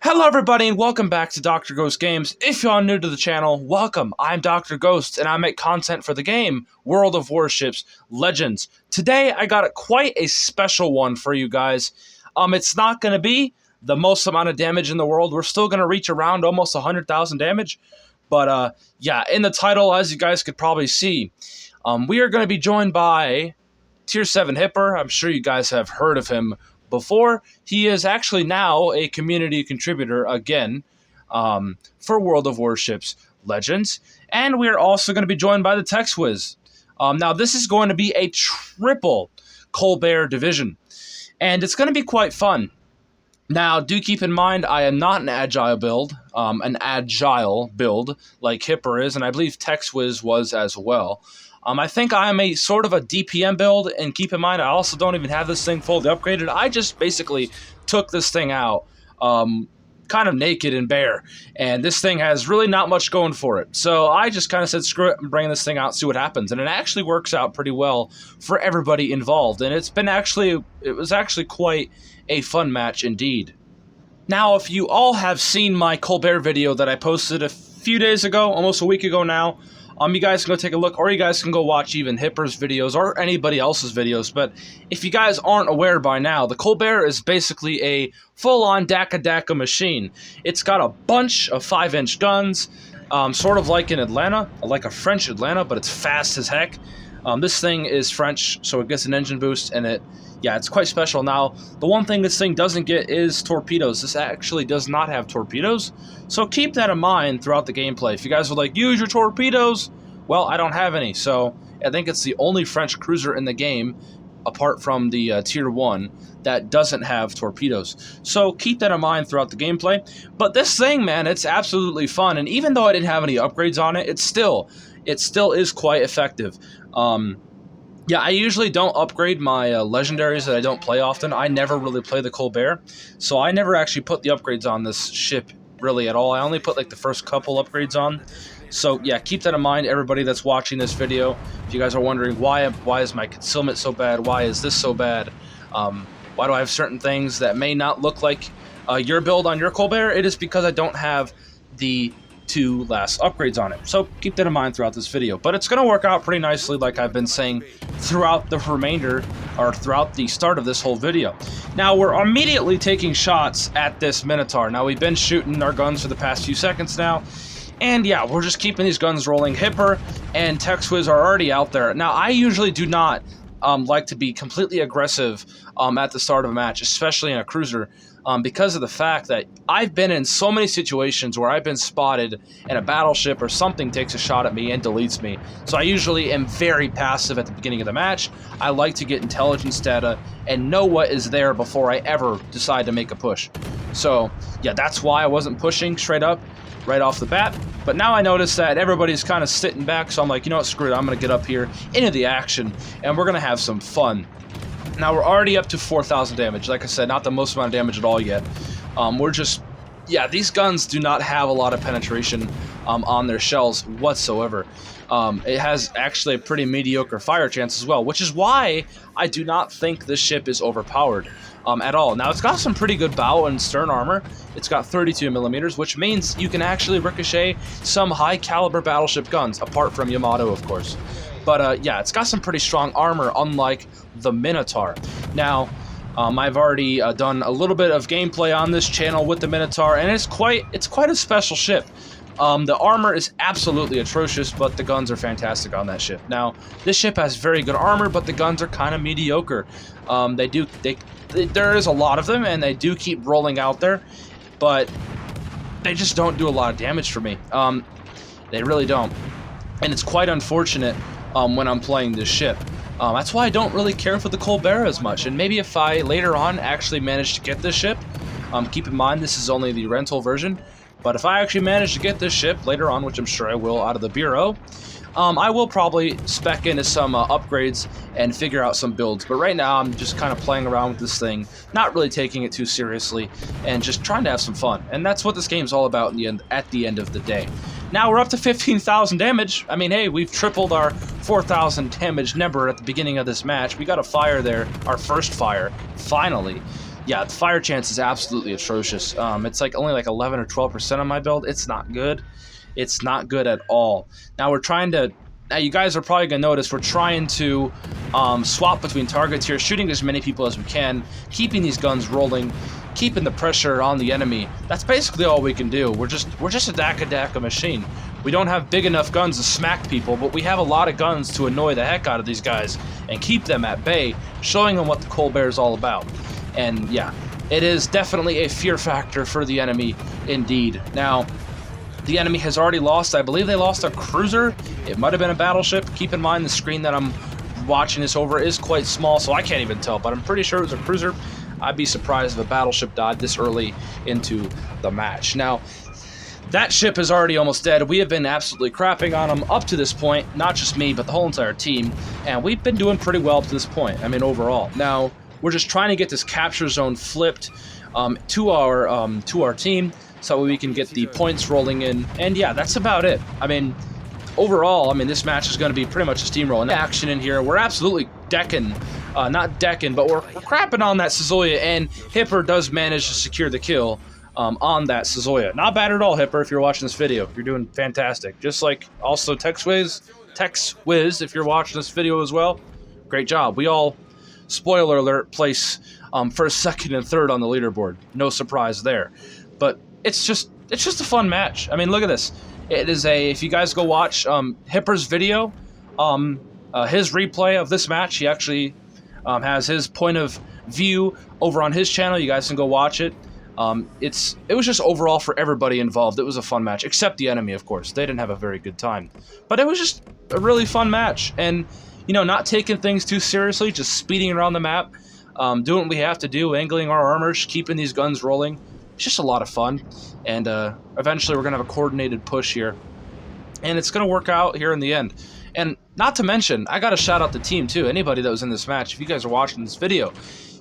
Hello everybody and welcome back to Dr. Ghost Games. If you're new to the channel, welcome. I'm Dr. Ghost and I make content for the game World of Warships Legends. Today I got quite a special one for you guys. It's not going to be the most amount of damage in the world. We're still going to reach around almost 100,000 damage. But yeah, in the title, as you guys could probably see, we are going to be joined by Tier 7 Hipper. I'm sure you guys have heard of him before. He is actually now a community contributor again for World of Warships Legends. And we're also going to be joined by the Tex Wiz. Now, this is going to be a triple Colbert division, and it's going to be quite fun. Now, do keep in mind, I am not an agile build like Hipper is, and I believe Tex Wiz was as well. I think I am a sort of a DPM build, and keep in mind, I also don't even have this thing fully upgraded. I just basically took this thing out kind of naked and bare, and this thing has really not much going for it. So I just kind of said, screw it, and bring this thing out, see what happens. And it actually works out pretty well for everybody involved, and it was actually quite a fun match indeed. Now, if you all have seen my Colbert video that I posted a few days ago, almost a week ago now, you guys can go take a look, or you guys can go watch even Hipper's videos or anybody else's videos. But if you guys aren't aware by now, the Colbert is basically a full-on Daka machine. It's got a bunch of 5-inch guns, sort of like in Atlanta, like a French Atlanta, but it's fast as heck. This thing is French, so it gets an engine boost, and it's quite special. Now, the one thing this thing doesn't get is torpedoes. This actually does not have torpedoes, so keep that in mind throughout the gameplay. If you guys would like, use your torpedoes, well, I don't have any, so I think it's the only French cruiser in the game, apart from the Tier 1, that doesn't have torpedoes. So keep that in mind throughout the gameplay. But this thing, man, it's absolutely fun, and even though I didn't have any upgrades on it, it still is quite effective. Yeah, I usually don't upgrade my legendaries that I don't play often. I never really play the Colbert, so I never actually put the upgrades on this ship really at all. I only put like the first couple upgrades on. So yeah, keep that in mind, everybody that's watching this video. If you guys are wondering why is my concealment so bad, why is this so bad, why do I have certain things that may not look like your build on your Colbert, it is because I don't have the 2 last upgrades on it. So keep that in mind throughout this video. But it's going to work out pretty nicely, like I've been saying throughout the throughout the start of this whole video. Now, we're immediately taking shots at this Minotaur. Now, we've been shooting our guns for the past few seconds now, and yeah, we're just keeping these guns rolling. Hipper and Tex Wiz are already out there. Now, I usually do not like to be completely aggressive at the start of a match, especially in a cruiser, because of the fact that I've been in so many situations where I've been spotted and a battleship or something takes a shot at me and deletes me. So I usually am very passive at the beginning of the match. I like to get intelligence data and know what is there before I ever decide to make a push. So yeah, that's why I wasn't pushing straight up right off the bat. But now I notice that everybody's kind of sitting back, so I'm like, you know what, screw it, I'm going to get up here into the action, and we're going to have some fun. Now, we're already up to 4,000 damage. Like I said, not the most amount of damage at all yet. These guns do not have a lot of penetration on their shells whatsoever. It has actually a pretty mediocre fire chance as well, which is why I do not think this ship is overpowered at all. Now, it's got some pretty good bow and stern armor. It's got 32 millimeters, which means you can actually ricochet some high-caliber battleship guns, apart from Yamato, of course. But yeah, it's got some pretty strong armor, unlike the Minotaur. Now, I've already done a little bit of gameplay on this channel with the Minotaur, and it's quite a special ship. The armor is absolutely atrocious, but the guns are fantastic on that ship. Now, this ship has very good armor, but the guns are kind of mediocre. There is a lot of them, and they do keep rolling out there, but they just don't do a lot of damage for me. They really don't, and it's quite unfortunate when I'm playing this ship. That's why I don't really care for the Colbert as much, and maybe if I later on actually manage to get this ship, keep in mind this is only the rental version, but if I actually manage to get this ship later on, which I'm sure I will out of the Bureau, I will probably spec into some upgrades and figure out some builds. But right now, I'm just kind of playing around with this thing, not really taking it too seriously, and just trying to have some fun. And that's what this game's all about at the end of the day. Now we're up to 15,000 damage. I mean, hey, we've tripled our 4,000 damage number at the beginning of this match. We got a fire there, our first fire, finally. yeah, the fire chance is absolutely atrocious. It's like only like 11 or 12% on my build. It's not good. It's not good at all. Now we're trying to. Now you guys are probably gonna notice we're trying to swap between targets here, shooting as many people as we can, keeping these guns rolling, keeping the pressure on the enemy. That's basically all we can do. We're just a Daka machine. We don't have big enough guns to smack people, but we have a lot of guns to annoy the heck out of these guys and keep them at bay, showing them what the Colbert is all about. And yeah, it is definitely a fear factor for the enemy indeed. Now, the enemy has already lost. I believe they lost a cruiser. It might have been a battleship. Keep in mind the screen that I'm watching this over is quite small, so I can't even tell, but I'm pretty sure it was a cruiser. I'd be surprised if a battleship died this early into the match. Now, that ship is already almost dead. We have been absolutely crapping on them up to this point, not just me, but the whole entire team, and we've been doing pretty well up to this point, I mean, overall. Now, we're just trying to get this capture zone flipped to our team, so we can get the points rolling in, and yeah, that's about it. I mean, overall, I mean, this match is going to be pretty much a steamroll. Action in here, we're absolutely decking, not decking, but we're crapping on that Sazoya, and Hipper does manage to secure the kill on that Sazoya. Not bad at all, Hipper, if you're watching this video. You're doing fantastic. Just like also TexWiz, if you're watching this video as well, great job. We all, spoiler alert, place first, second, and third on the leaderboard. No surprise there. But it's just a fun match. I mean, look at this. It is if you guys go watch Hipper's video, his replay of this match, he actually has his point of view over on his channel. You guys can go watch it. It was just overall for everybody involved. It was a fun match, except the enemy, of course. They didn't have a very good time. But it was just a really fun match. And, you know, not taking things too seriously, just speeding around the map, doing what we have to do, angling our armors, keeping these guns rolling. It's just a lot of fun, and eventually we're going to have a coordinated push here, and it's going to work out here in the end. And not to mention, I got to shout out the team too, anybody that was in this match. If you guys are watching this video,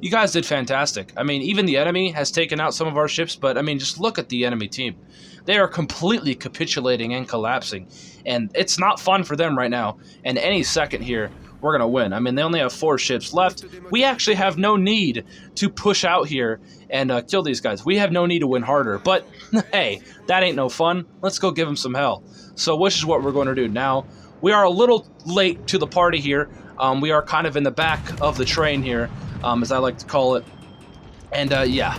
you guys did fantastic. I mean, even the enemy has taken out some of our ships, but I mean, just look at the enemy team. They are completely capitulating and collapsing, and it's not fun for them right now, and any second here, we're going to win. I mean, they only have 4 ships left. We actually have no need to push out here and kill these guys. We have no need to win harder. But, hey, that ain't no fun. Let's go give them some hell. So, which is what we're going to do. Now, we are a little late to the party here. We are kind of in the back of the train here, as I like to call it. And, yeah,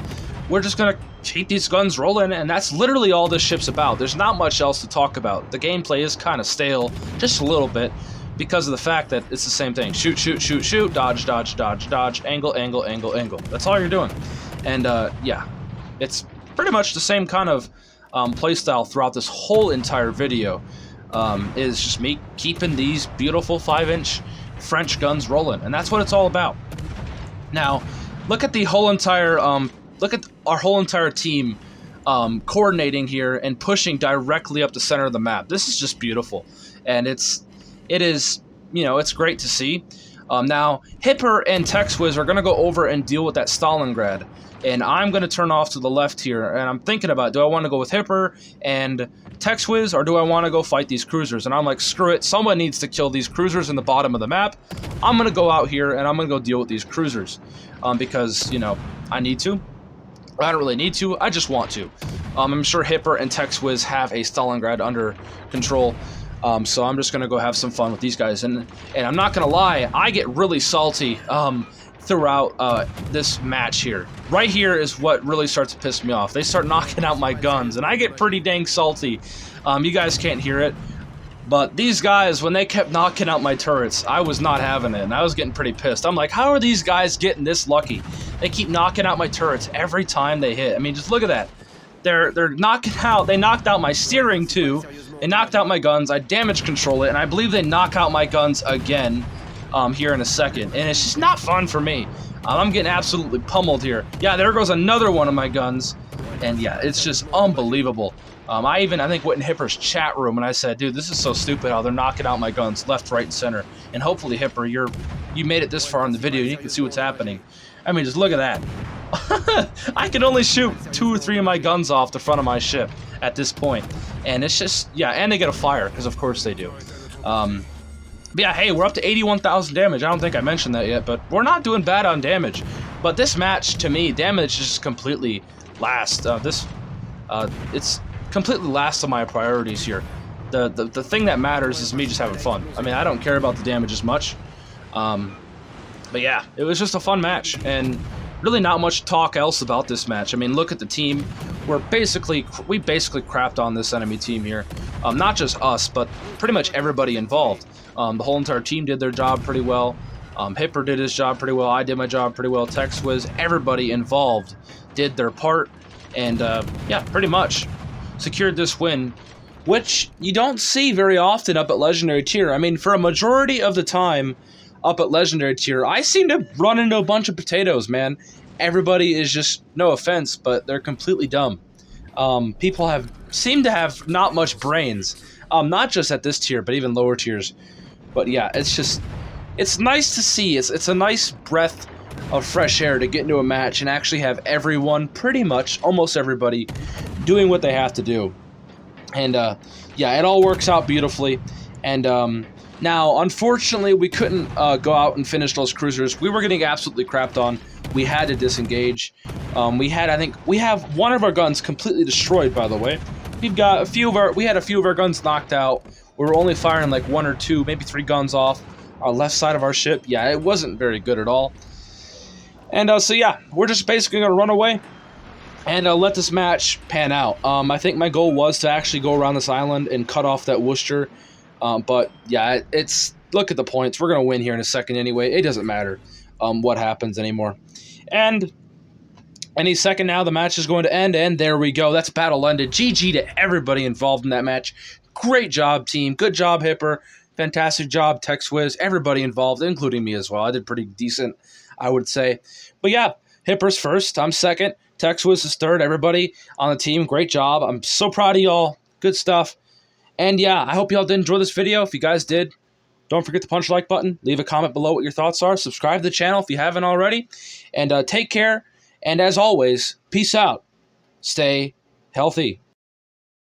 we're just going to keep these guns rolling, and that's literally all this ship's about. There's not much else to talk about. The gameplay is kind of stale, just a little bit, because of the fact that it's the same thing. Shoot, shoot, shoot, shoot, dodge, dodge, dodge, dodge, angle, angle, angle, angle. That's all you're doing. And, yeah, it's pretty much the same kind of playstyle throughout this whole entire video. Is just me keeping these beautiful 5-inch French guns rolling, and that's what it's all about. Now, look at the whole entire, look at our whole entire team coordinating here and pushing directly up the center of the map. This is just beautiful, and it is, you know, it's great to see. Now, Hipper and TexWiz are going to go over and deal with that Stalingrad, and I'm going to turn off to the left here, and I'm thinking about, do I want to go with Hipper and TexWiz, or do I want to go fight these cruisers? And I'm like, screw it, someone needs to kill these cruisers in the bottom of the map. I'm going to go out here, and I'm going to go deal with these cruisers, because, you know, I need to. I don't really need to, I just want to. I'm sure Hipper and TexWiz have a Stalingrad under control. So I'm just going to go have some fun with these guys. And I'm not going to lie, I get really salty throughout this match here. Right here is what really starts to piss me off. They start knocking out my guns, and I get pretty dang salty. You guys can't hear it, but these guys, when they kept knocking out my turrets, I was not having it, and I was getting pretty pissed. I'm like, how are these guys getting this lucky? They keep knocking out my turrets every time they hit. I mean, just look at that. They're knocking out, they knocked out my steering too. They knocked out my guns, I damage control it, and I believe they knock out my guns again here in a second. And it's just not fun for me. I'm getting absolutely pummeled here. Yeah, there goes another one of my guns. And yeah, it's just unbelievable. I think went in Hipper's chat room and I said, dude, this is so stupid how they're knocking out my guns left, right, and center. And hopefully, Hipper, you made it this far in the video, you can see what's happening. I mean, just look at that. I can only shoot 2 or 3 of my guns off the front of my ship at this point. And it's just, yeah, and they get a fire, because of course they do. But yeah, hey, we're up to 81,000 damage. I don't think I mentioned that yet, but we're not doing bad on damage. But this match, to me, damage is just completely last. It's completely last on my priorities here. The thing that matters is me just having fun. I mean, I don't care about the damage as much. But yeah, it was just a fun match, and really not much talk else about this match. I mean, look at the team. We basically crapped on this enemy team here. Not just us, but pretty much everybody involved. The whole entire team did their job pretty well. Hipper did his job pretty well. I did my job pretty well. Tex was, everybody involved did their part, and yeah, pretty much secured this win, which you don't see very often up at Legendary Tier. I mean, for a majority of the time up at Legendary Tier, I seem to run into a bunch of potatoes, man. Everybody is just, no offense, but they're completely dumb. People seem to have not much brains, not just at this tier, but even lower tiers. But yeah, it's nice to see. It's a nice breath of fresh air to get into a match and actually have everyone, pretty much, almost everybody, doing what they have to do. And yeah, it all works out beautifully. And now, unfortunately, we couldn't go out and finish those cruisers. We were getting absolutely crapped on. We had to disengage. We have one of our guns completely destroyed, by the way. We had a few of our guns knocked out. We were only firing like 1 or 2, maybe 3 guns off our left side of our ship. Yeah, it wasn't very good at all. And so yeah, we're just basically gonna run away and let this match pan out. I think my goal was to actually go around this island and cut off that Worcester. But yeah, look at the points. We're gonna win here in a second anyway. It doesn't matter what happens anymore. And any second now, the match is going to end, and there we go. That's battle ended. GG to everybody involved in that match. Great job, team. Good job, Hipper. Fantastic job, TechSwiz. Everybody involved, including me as well. I did pretty decent, I would say. But yeah, Hipper's first. I'm second. TechSwiz is third. Everybody on the team, great job. I'm so proud of y'all. Good stuff. And yeah, I hope y'all did enjoy this video. If you guys did, don't forget to punch the like button. Leave a comment below what your thoughts are. Subscribe to the channel if you haven't already. And take care. And as always, peace out. Stay healthy.